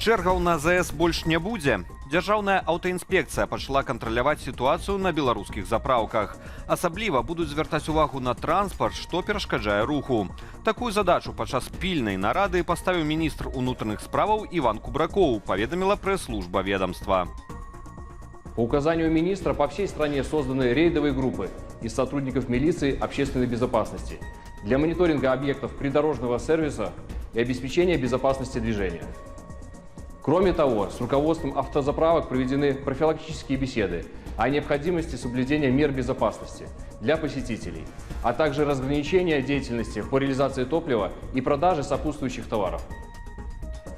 Чэргаў на АЗС больш не будзе. Дзяржаўная аўтаінспекцыя пачала кантраляваць сітуацыю на беларускіх запраўках. Асабліва будуць звяртаць увагу на транспарт, што перашкаджае руху. Такую задачу падчас пільнай нарады паставіў міністр унутраных справаў Іван Кубракоў, паведаміла прэс-служба ведомства. По указанию министра по всей стране созданы рейдовые группы из сотрудников милиции общественной безопасности для мониторинга объектов придорожного сервиса и обеспечения безопасности движения. Кроме того, с руководством автозаправок проведены профилактические беседы о необходимости соблюдения мер безопасности для посетителей, а также разграничения деятельности по реализации топлива и продаже сопутствующих товаров.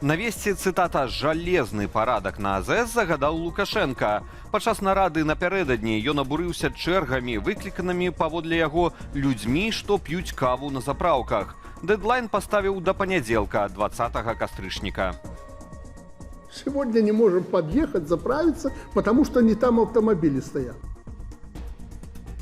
Навесці, цытата, «жалезны парадак на АЗС» загадаў Лукашенко. Падчас нарады напярэдадні ён абурыўся чэргамі, выкліканымі паводле яго людзьмі, што п'юць каву на запраўках. Дэдлайн паставіў да панядзелка, 20 кастрычніка. Сегодня не можем подъехать, заправиться, потому что не там автомобили стоят.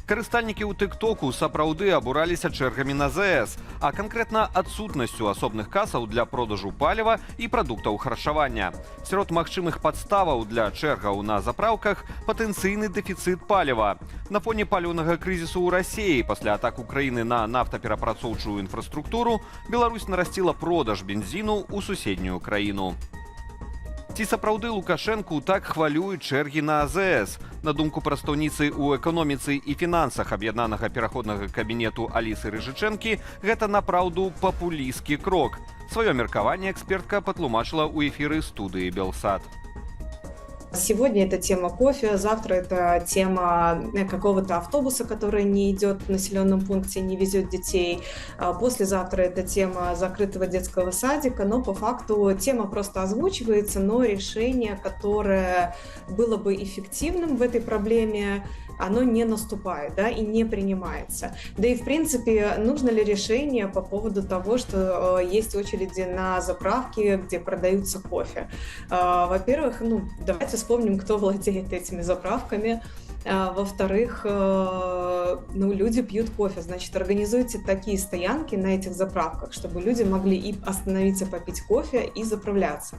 Карыстальнікі ў тык-току сапраўды абураліся чэргамі на АЗС, а канкрэтна адсутнасцю асобных касаў для продажу паліва і прадуктаў харчавання. Сярод магчымых падставаў для чэргаў на запраўках патэнцыйны дэфіцыт паліва. На фоне паліўнага крызісу ў Расіі пасля атак Украіны на нафтаперапрацоўчую інфраструктуру Беларусь нарасціла продаж бензіну ў суседнюю краіну. Ці сапраўды Лукашэнку так хвалююць чэргі на АЗС? На думку прадстаўніцы ў эканоміцы і фінансах аб'яднанага пераходнага кабінету Алісы Рыжычэнкі, гэта напраўду папулісцкі крок. Сваё меркаванне экспертка патлумачыла ў эфіры студыі «Белсат». Сегодня это тема кофе, завтра это тема какого-то автобуса, который не идет в населенном пункте, не везет детей. Послезавтра это тема закрытого детского садика, но по факту тема просто озвучивается, но решение, которое было бы эффективным в этой проблеме, оно не наступает, да, и не принимается. Да и в принципе, нужно ли решение по поводу того, что есть очереди на заправке, где продаются кофе? Во-первых, давайте вспомним, кто владеет этими заправками. Во-вторых, люди пьют кофе, значит, организуйте такие стоянки на этих заправках, чтобы люди могли и остановиться попить кофе и заправляться.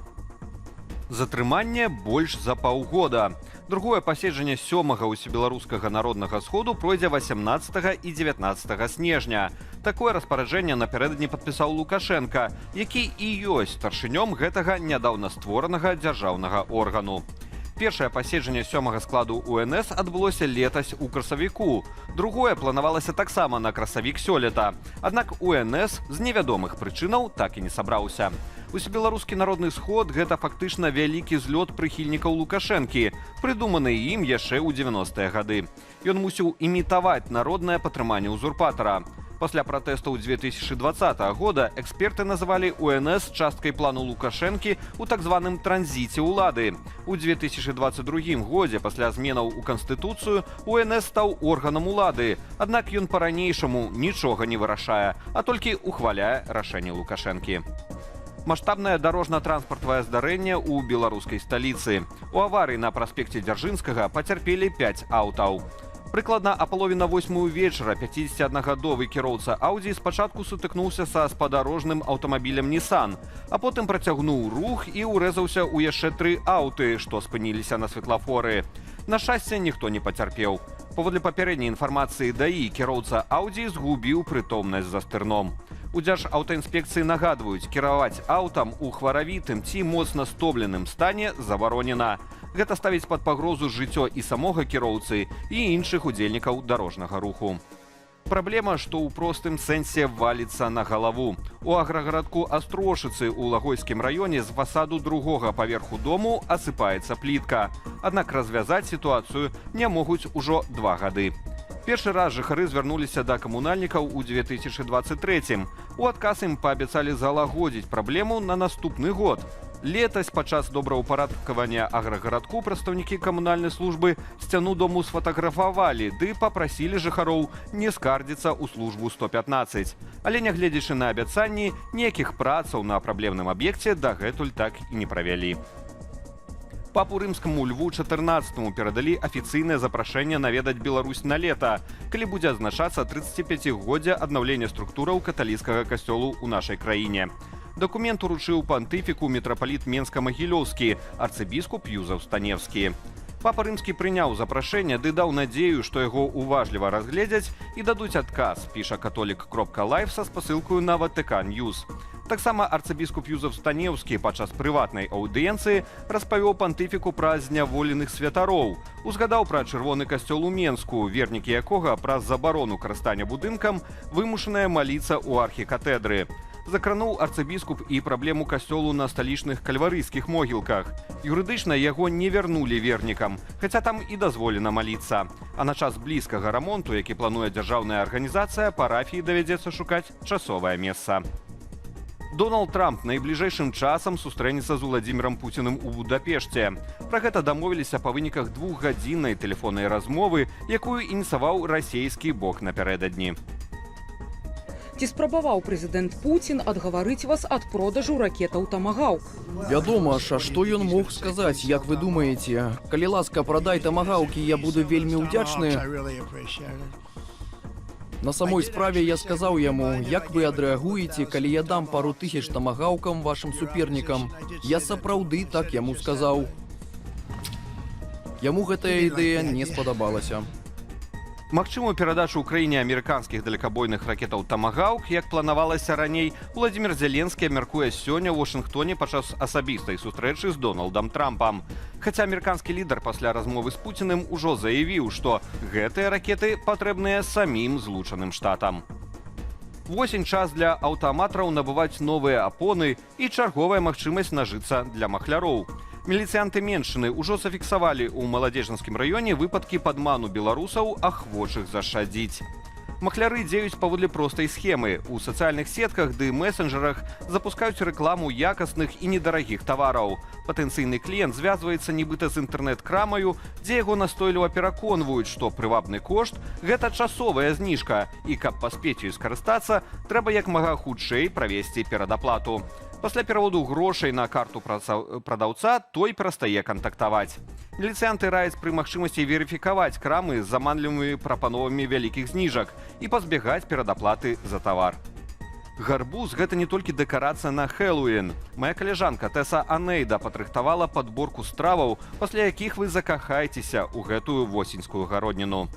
Затрыманне больш за паўгода. Другое паседжанне 7-га ўсебеларускага народнага сходу пройдзе 18 і 19 снежня. Такое распараджэнне напярэдадні падпісаў Лукашенко, які і ёсць старшынём гэтага нядаўна створанага дзяржаўнага органу. Першае паседжанне 7-га складу УНС адбылося летась у красавіку. Другое планавалася таксама на красавік сёлета. Аднак УНС з невядомых прычынаў так і не сабраўся. Усебеларускі народны сход – гэта фактычна вялікі злёт прыхільнікаў Лукашэнкі, прыдуманы ім яшчэ ў 90-е гады. Ён мусіў імітаваць народнае падтрыманне ўзурпатара. Пасля пратэстаў 2020 года эксперты называлі УНС часткай плану Лукашэнкі ў так званым транзіце ўлады. У 2022 годзе пасля зменаў у Канстытуцыю УНС стаў органам улады, аднак ён па-ранейшаму нічога не вырашае, а толькі ухваляе рашэнне Лукашэнкі. Маштабнае дарожна-транспартавае здарэнне ў беларускай сталіцы. У аварыі на праспекце Дзяржынскага пацярпелі 5 аўтаў. Прыкладна а палове на 8 вечара 51гадовы кіроўца Audi спачатку сутыкнуўся са спадарожным аўтамабілем Nissan, а потым працягнуў рух і ўрэзаўся ў яшчэ 3 аўты, што спыніліся на светлафоры. На шчасце, ніхто не пацярпеў. Паводле папярэдняй інфармацыі ДАІ, кіроўца Audi згубіў прытомнасць за стырном. У Дзяржаўтаінспекцыі нагадваюць, кіраваць аўтам у хваравітым ці моцна стомленым стане забаронена. Гэта ставіць пад пагрозу жыццё і самога кіроўцы, і іншых удзельнікаў дарожнага руху. Праблема, што ў простым сэнсе валіцца на галаву. У аграгарадку Астрошыцы ў Лагойскім раёне з фасаду другога паверху дому асыпаецца плітка. Аднак развязаць сітуацыю не могуць ужо 2 гады. Першы раз жыхары звярнуліся да камунальнікаў у 2023. У адказ ім паабяцалі залагодзіць праблему на наступны год. Летась падчас добраўпарадкавання аграгарадку прадстаўнікі камунальнай службы сцяну дому сфатаграфавалі ды папрасілі жыхароў не скардзіцца ў службу 115. Але нягледзячы на абяцанні, ніякіх працаў на праблемным аб'екце дагэтуль так і не правялі. Папу рымскаму Льву XIV перадалі афіцыйнае запрашэнне наведаць Беларусь на лета, калі будзе адзначацца 35-годдзе аднаўлення структураў каталіцкага касцёлу ў нашай краіне. Дакумент уручыў пантыфіку мітрапаліт Менска-Магілёўскі, арцыбіскуп Юзеф Станевскі. Папа Рымскі прыняў запрашэнне ды даў надзею, што яго уважліва разгледзяць і дадуць адказ, піша католік.лайф са спасылкаю на Ватыкан Ньюс. Таксама арцыбіскуп Юзеф Станевскі падчас прыватнай аўдыенцыі распавёў пантыфіку пра зняволеных святароў. Узгадаў пра чырвоны касцёл у Менску, вернікі якога праз забарону карыстання будынкам вымушаныя маліцца ў архікатэдры. Закрануў арцыбіскуп і праблему касцёлу на сталічных кальварыйскіх могілках. Юрыдычна яго не вярнулі вернікам, хаця там і дазволена маліцца. А на час блізкага рамонту, які плануе дзяржаўная арганізацыя, парафіі давядзецца шукаць часовае месца. Дональд Трамп найбліжэйшым часам сустрэніцца з Уладзімірам Пуціным у Будапешце. Пра гэта дамовіліся па выніках двухгадзіннай тэлефоннай размовы, якую ініцыяваў расійскі бок напярэдадні. Ці спрабаваў прэзідэнт Пуцін адгаварыць вас ад продажу ракетаў «Тамагаўк»? Вядома ж, а што ён мог сказаць, як вы думаеце? Калі ласка, прадай «Тамагаўкі», я буду вельмі ўдзячны. На самой справе я сказаў яму, як вы адрэагуеце, калі я дам пару тысяч «Тамагаўкам» вашым супернікам. Я сапраўды так яму сказаў. Яму гэтая ідэя не спадабалася. Магчымую перадачу ўкраіне амерыканскіх далекабойных ракетаў «Тамагаўк», як планавалася раней, Уладзімір Зеленскі абмяркуе сёння ў Вашынгтоне падчас асабістай сустрэчы з Дональдам Трампам. Хаця амерыканскі лідар пасля размовы з Пуціным ужо заявіў, што гэтыя ракеты патрэбныя самім Злучаным Штатам. Восень час для аўтааматараў набываць новыя апоны і чарговая магчымасць нажыцца для махляроў. Міліцыянты Меншчыны ўжо зафіксавалі ў Маладзежанскім раёне выпадкі падману беларусаў, ахвочых зашадзіць. Махляры дзеюць паводле простай схемы. У сацыяльных сетках ды месенджерах запускаюць рэкламу якасных і недарагіх тавараў. Патэнцыйны кліент звязваецца нібыта з інтэрнэт-крамаю, дзе яго настойліва пераконваюць, што прывабны кошт – гэта часовая зніжка, і каб паспець ёй скарыстацца, трэба як мага хутчэй правесці перадаплату. Пасля пераводу грошай на карту прадаўца той перастае кантактаваць. Міліцыянты раяць пры магчымасці верыфікаваць крамы з заманлівымі прапановамі вялікіх зніжак і пазбегаць перадаплаты за тавар. Гарбуз – гэта не толькі дэкарацыя на Хэллоуін. Мая каляжанка Тэса Анейда падрыхтавала падборку страваў, пасля якіх вы закахаецеся ў гэтую восеньскую гародніну.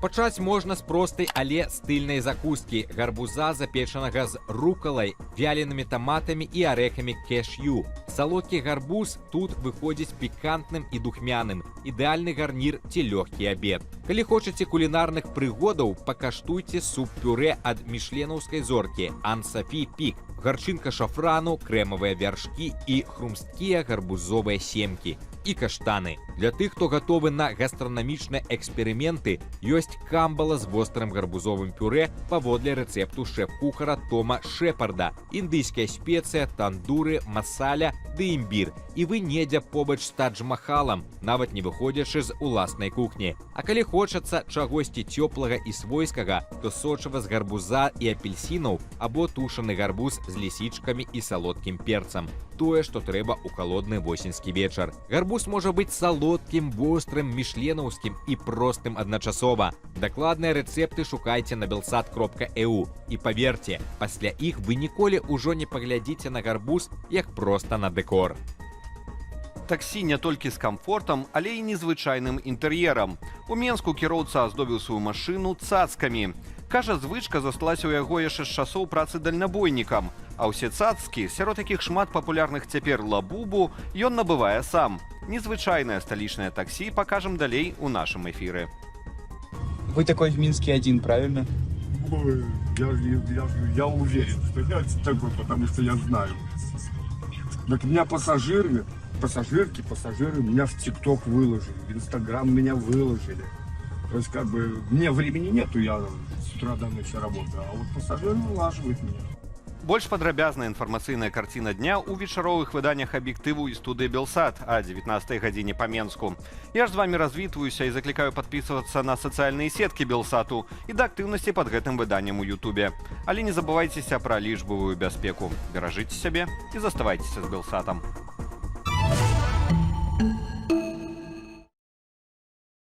Пачаць можна з простай, але стыльнай закускі – гарбуза, запечанага з рукалай, вяленымі таматамі і арэхамі кешью. Салодкі гарбуз тут выходзіць пікантным і духмяным. Ідэальны гарнір ці лёгкі абед. Калі хочаце кулінарных прыгодаў, пакаштуйце суп-пюрэ ад мішленаўскай зоркі Ан-Сафі Пік. Гарчынка шафрану, крэмавыя вяршкі і хрумсткія гарбузовыя семкі. І каштаны. Для тых, хто гатовы на гастранамічныя эксперыменты, ёсць камбала з вострым гарбузовым пюрэ паводле рэцэпту шэф-кухара Тома Шэпарда. Індыйская спецыя, тандуры, масаля ды імбір. І вы недзе побач з Тадж-Махалам, нават не выходзячы з уласнай кухні. А калі хочацца чагосьці цёплага і свойскага, то сочыва з гарбуза і апельсінаў або тушаны гарбуз з лісічкамі і салодкім перцам. Тое, што трэба ў халодны восеньскі вечар. Гарбуз можа быць салодкім, вострым, мішленаўскім і простым адначасова. Дакладныя рэцэпты шукайце на belsat.eu. І паверце, пасля іх вы ніколі ўжо не паглядзіце на гарбуз як проста на дэкор. Таксі не толькі з камфортам, але і незвычайным інтэр'ерам. У Менску кіроўца аздобіў сваю машыну цацкамі. Кажа, звычка засталася ў яго яшчэ з часоў працы дальнабойнікам. А ўсе цацкі, сярод якіх шмат папулярных цяпер лабубу, ён набывае сам. Незвычайнае сталічнае таксі пакажам далей у нашым эфіры. Вы такой в Минске один, правильно? Ой, я уверен, что я такой, потому что я знаю. Так меня пассажиры меня в ТикТок выложили, в Инстаграм меня выложили. То есть как бы мне времени нету, я с утра до ночи работаю, а вот пассажиры налаживают меня. Больш падрабязная інфармацыйная карціна дня ў вечаровых выданнях аб'ектыву і студыі Белсат о 19 гадзіне па Менску. Я ж з вами развітваюся і заклікаю падпісвацца на сацыяльныя сеткі Белсату і да актыўнасці пад гэтым выданнем у Ютубе. Але не забывайцеся пра лічбавую бяспеку. Беражыце сябе і заставайцеся з Белсатам.